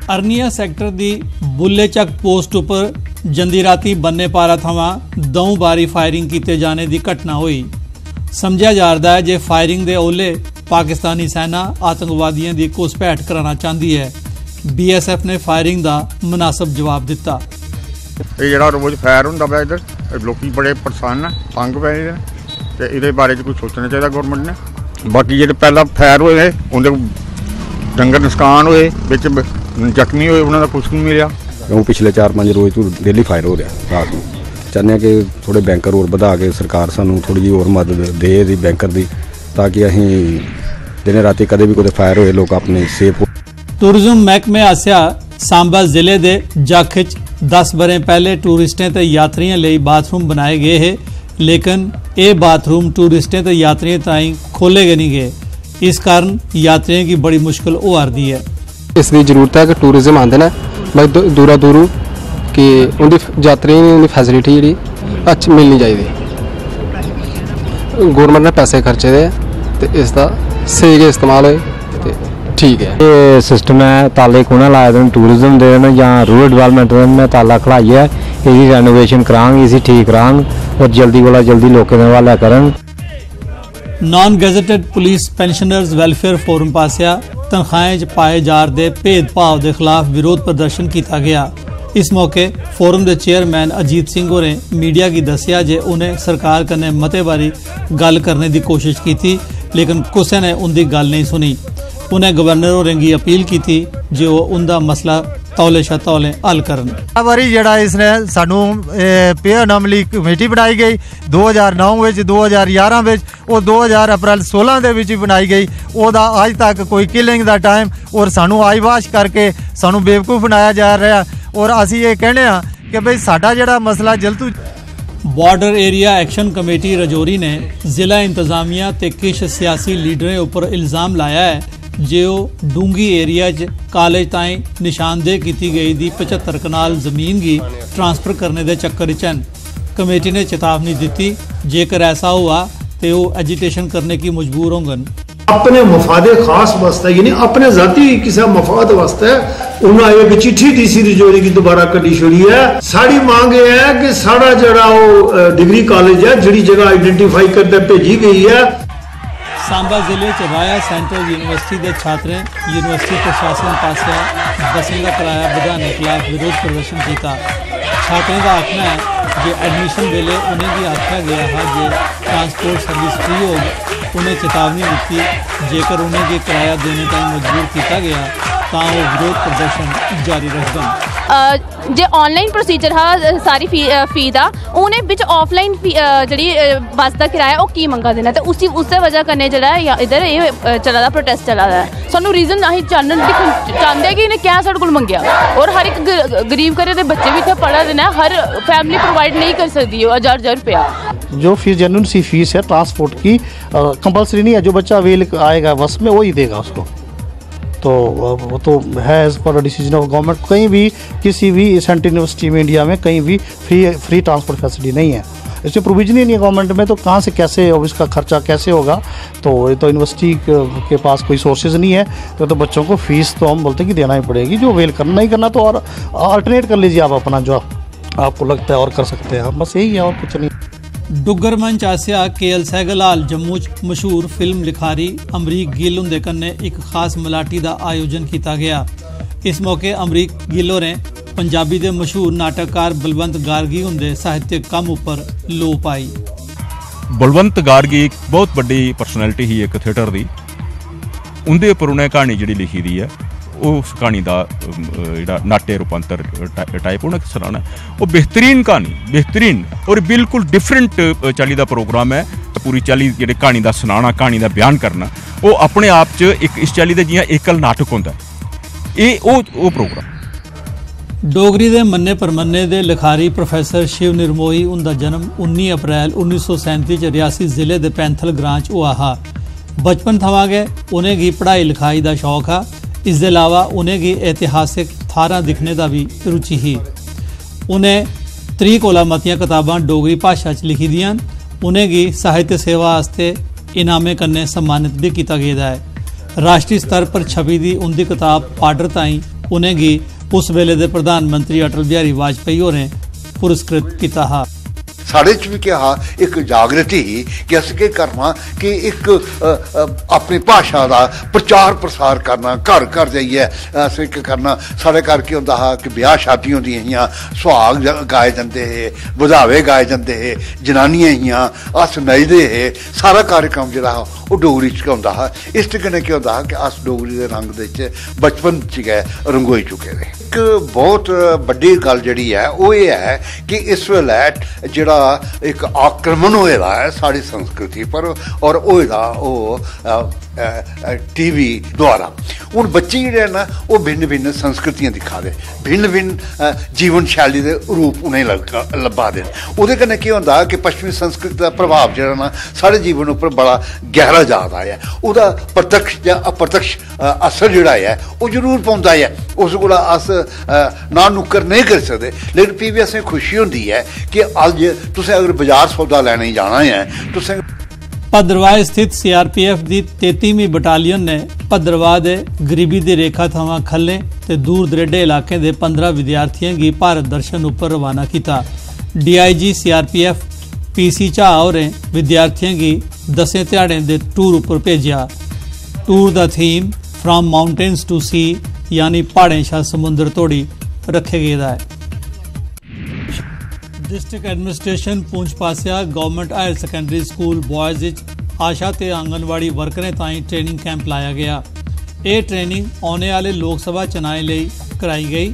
Arniya sector की बुल्ले चक post उपर जंदी राती बन्ने पारा थमां 2 बारी फायरिंग किए जाने की घटना हुई। समझा जा रहा है जे फायरिंग के ओले पाकिस्तानी सेना आतंकवादियों की घुसपैठ कराना चाहती है। BSF ने फायरिंग का मुनासिब जवाब दिता। ये रोज़ फायर होंदा पिया इधर, लोग बड़े परेशान हैं, तंग पे ने ते इहदे बारे कुछ सोचना चाहिए गौरमेंट ने। बाकी जो पहला फायर होए उन्हें डंगर नुकसान होए, बिच जख्मी होए, उन्होंने कुछ नहीं मिला। क्यों पिछले 4-5 रोज़ तो डेली फायर हो रहा रात में। चाहते हैं कि थोड़े बैंकर और बढ़ा के सरकार सानू थोड़ी जी और मदद दे बैंकर की, ताकि असीं दिन राती कदे भी कोई फायर होए लोग अपने सेफ हो। टूरिज्म महकमे आसिया सांबा जिले के जख 10 बरे पहले टूरिस्टें ते यात्रियों लिए बाथरूम बनाए गए हैं, लेकिन ये बाथरूम टूरिस्टें ते यात्रियों ताईं खोले गए नहीं गए। इस कारण यात्रियों की बड़ी मुश्किल हो रही है। इसकी जरूरत है कि टूरिज्म आते हैं भाई दूरा दूरों कि उनकी यात्रियों की उनकी फैसिलिटी जी अच्छी मिलनी चाहिए। गौरमेंट ने पैसे खर्चे दे तो इसका सही गै इस्तेमाल हो ठीक है। ये सिस्टम है ताले कुना लाए दे टूरिज्म दे या रूरल डिवेलपमेंट में ताला खड़ाइए इसकी रेनोवेशन करांग, इसी ठीक करांग और जल्दी कोला जल्दी लोगों के हवाले करन। Non gazetted police pensioners welfare forum पासिया तनखाहें च पाए जा रहे भेदभाव के खिलाफ विरोध प्रदर्शन किया गया। इस मौके फोरम के चेयरमैन अजीत सिंह होरें मीडिया की दसिया जे उन्हें सरकार कन्नै मते बारी गल करने की कोशिश की, लेकिन किसी ने उनकी गल नहीं सुनी। उन्हें गवर्नर होरें की अपील की थी जो वो उनका मसला तौले शा तौले हल करन। बारी जड़ा इसने सानू पे अनामली कमेटी बनाई गई 2009 में, 2011 में और 2000 अप्रैल 16 दे विच बनाई गई। ओदा आज तक कोई किलिंग दा टाइम और सानू आईवाश करके सानू बेवकूफ बनाया जा रहा। और असी ये कहने कि भाई साडा जड़ा मसला जल्द तो। Border area action committee Rajouri ने जिला इंतजामिया ते किश सियासी लीडरें उपर इल्जाम लाया है जो डूंगी एरिया च कॉलेज ताईं निशानदेह की गई दी 75 कनाल जमीन की ट्रांसफर करने के चक्कर च हैं। कमेटी ने चेतावनी दी जेकर ऐसा हुआ तो वो एजिटेशन करने की मजबूर होंगे। अपने मफादे खास वास्ते यानी अपने जाती किसी मफाद वास्ते उन्होंने एक चिट्ठी डीसी रजौरी की दोबारा कटी छोड़ी है। साड़ी मांग है कि साड़ा जड़ा वो डिग्री कॉलेज है जिहड़ी जगह आइडेंटिफाई करके भेजी गई है। सांबा जिले च राया सेंट्रल यूनिवर्सिटी के छात्रें यूनिवर्सिटी प्रशासन पास बसें का किराया बढ़ाने के खिलाफ विरोध प्रदर्शन किया। छात्रों का आखना है कि एडमिशन वेले उन्हें भी आख्या गया है जो ट्रांसपोर्ट सर्विस फ्री हो। उन्हें चेतावनी दी जेकर उन्हें के किराया देने का मजबूर किया गया तो वो विरोध प्रदर्शन जारी रखन। जे ऑनलाइन प्रोसीजर हा सारी फी का उन्हें बिच ऑफलाइन जी बस का किराया वो की मंगा देना, तो उस वजह कन्नै जरा इधर ये चला दा प्रोटेस्ट चला दा है। सानू रीजन असीं चाहते कि इन्हें क्या साढ़े कोल मंगया। और हर एक गरीब घरे दे बच्चे भी इत्थे पढ़ा दे ना, हर फैमिली प्रोवाइड नहीं कर सकती 1000 रुपया। जो फीस जेन्युइन सी फीस है ट्रांसपोर्ट की कंपलसरी नहीं है, जो बच्चा अवेल आएगा बस में वही देगा उसको। तो वो तो है as per decision of government. कहीं भी किसी भी सेंट्रल यूनिवर्सिटी में इंडिया में कहीं भी फ्री ट्रांसपोर्ट फैसिलिटी नहीं है। इसमें प्रोविजन ही नहीं है गवर्नमेंट में, तो कहाँ से कैसे अब इसका खर्चा कैसे होगा। तो ये तो यूनिवर्सिटी के पास कोई सोर्सेज नहीं है, तो बच्चों को फीस तो हम बोलते हैं कि देना ही पड़ेगी। जो अवेल करना नहीं करना तो और अल्टरनेट कर लीजिए आप अपना जो आपको लगता है और कर सकते हैं, बस यही है और कुछ नहीं। डुगर मंच आसिया KL सहगल हाल जम्मू च मशहूर फिल्म लिखारी अमरीक गिल हुंदे कन्नै एक खास मलाटी का आयोजन किया गया। इस मौके अमरीक गिल होरें पंजाबी दे मशहूर नाटककार बलवंत गार्गी हुंदे साहित्यक कम उपर लो पाई। बलवंत गार्गी एक बहुत बड़ी परसनैलिटी ही एक थिएटर की, उनके उपर उन्हें कहानी जी लिखी दी है। उस कहानी का जो नाट्य रूपांतर टाइप उन्हें सुनाना वो बेहतरीन कहानी, बेहतरीन और बिल्कुल डिफरेंट चाली का प्रोग्राम है। पूरी चाली जी कहानी का सुनाना, कहानी का बयान करना वो अपने आप च एक इस चाली का जियां एकल नाटक होंदा ये वो प्रोग्राम। डोगरी के मन्ने परमन्ने के लिखारी प्रोफैसर शिव निर्मोही उनका जन्म 19 अप्रैल 1937 च रियासी जिले के पैंथल ग्रां च हुआ हा। बचपन थमां गै उन्हें गी पढ़ाई लिखाई का शौक हा। इसके अलावा उन्हें गी ऐतिहासिक थारां दिखने का भी रुचि ही। उन्हें 30 कोला मतियां किताबां डोगरी भाषा च लिखी दियां। उन्हें गी साहित्य सेवा आस्ते इनामे कन्नै सम्मानित भी किया गया है। राष्ट्रीय स्तर पर छपी दी उनकी किताब पाडर ताईं उन्हें गी उस वेले दे प्रधानमंत्री अटल बिहारी वाजपेयी होरें पुरस्कृत किया हा। साढ़े च भी क्या एक जागृति ही कि अस के करना कि एक अपनी भाषा का प्रचार प्रसार करना, घर घर जाइए अस के करना। साढ़े घर के होंदा हा कि ब्याह शादी होंदियां हियां, सुहाग गाए जाते हे, बधावे गाए जाते हे, जनानियां हियां, अस नचदे हे। सारा कार्यक्रम जिहड़ा वो डोगरी च होंदा हा। इस कन्नै केह् होंदा हा कि अस डोगरी के रंग दे बचपन च गै रंगोई चुके दे। एक बहुत बड़ी गल जिहड़ी है वो ये है कि इस वेले जिहड़ा एक आक्रमण होएदा है साड़ी संस्कृति पर और होएदा वो टीवी द्वारा। हूँ बच्चे जिहड़े ना वो भिन्न भिन्न संस्कृतियां दिखा दे, भिन्न भिन्न जीवन शैली के रूप उन्हें लब्भा दे। उहदे कन्नै केह् होंदा कि पश्चिमी संस्कृति का प्रभाव जिहड़ा ना साढ़े जीवन उपर बड़ा गहरा जादा है। उहदा प्रत्यक्ष या अप्रत्यक्ष असर जिहड़ा है वो जरूर पौंदा है। उस कोला अस ना नुक्कर नहीं कर सकते, लेकिन फ्ही भी असें खुशी होंदी है कि अज तुसें अगर बाजार सौदा लैने जाना है तुसें। भद्रवाह स्थित CRPF की 33वीं बटालियन ने भद्रवाह के गरीबी की रेखा थमां खल्ले ते दूर दरेडे इलाके के 15 विद्यार्थियों की भारत दर्शन उपर रवाना किया। DIG CRPF PC झा होरें विद्यार्थियों की 10 ध्याड़ें के टूर उपर भेजा। टूर का theme from mountains to sea यानी पहाड़ें शा समुद्र तोड़ी रखे गेदा है। डिस्ट्रिक्ट एडमिनिस्ट्रेशन पुंछ पासिया government higher secondary school boys आशा ते आंगनवाड़ी वर्करें ताईं ट्रेनिंग कैंप लाया गया। ये ट्रेनिंग आने वाले लोक सभा चुनाएं लई कराई गई।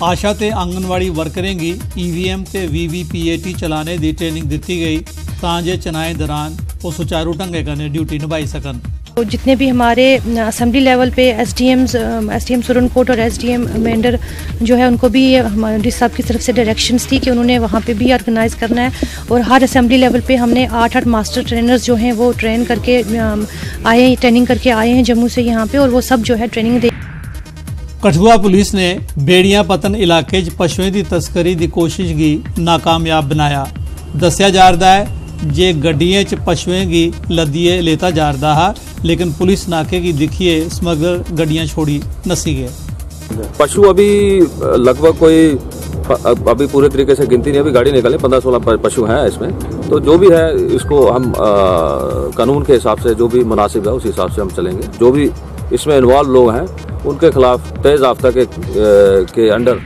आशा ते आंगनवाड़ी वर्करें गी EVM ते VVPAT चलाने की ट्रेनिंग दी गई तां जे चुनाएं दौरान वो सुचारू ढंगे कन्नै ड्यूटी निभाई सकन। तो जितने भी हमारे असेंबली लेवल पे SDM सुरनकोट और SDM मेंढर जो है उनको भी हमारे डी साहब की तरफ से डायरेक्शंस थी कि उन्होंने वहाँ पे भी ऑर्गेनाइज़ करना है। और हर असेंबली लेवल पे हमने 8 मास्टर ट्रेनर्स जो हैं वो ट्रेन करके आए, ट्रेनिंग करके आए हैं जम्मू से यहाँ पे, और वो सब जो है ट्रेनिंग दे। कठुआ पुलिस ने बेड़ियां पतन इलाके पशुएं की तस्करी की कोशिश की नाकामयाब बनाया। दस्या जारदा है जे गड्डियों च पशुएं की लदिए लेता जारदा हा, लेकिन पुलिस नाके की दिखिए स्मगलर गड्डियां छोड़ी नसी गए। पशु अभी लगभग कोई अभी पूरे तरीके से गिनती नहीं, अभी गाड़ी निकले 15-16 पशु हैं इसमें। तो जो भी है इसको हम कानून के हिसाब से जो भी मुनासिब है उस हिसाब से हम चलेंगे। जो भी इसमें इन्वॉल्व लोग हैं उनके खिलाफ तेज आफ्ता के अंडर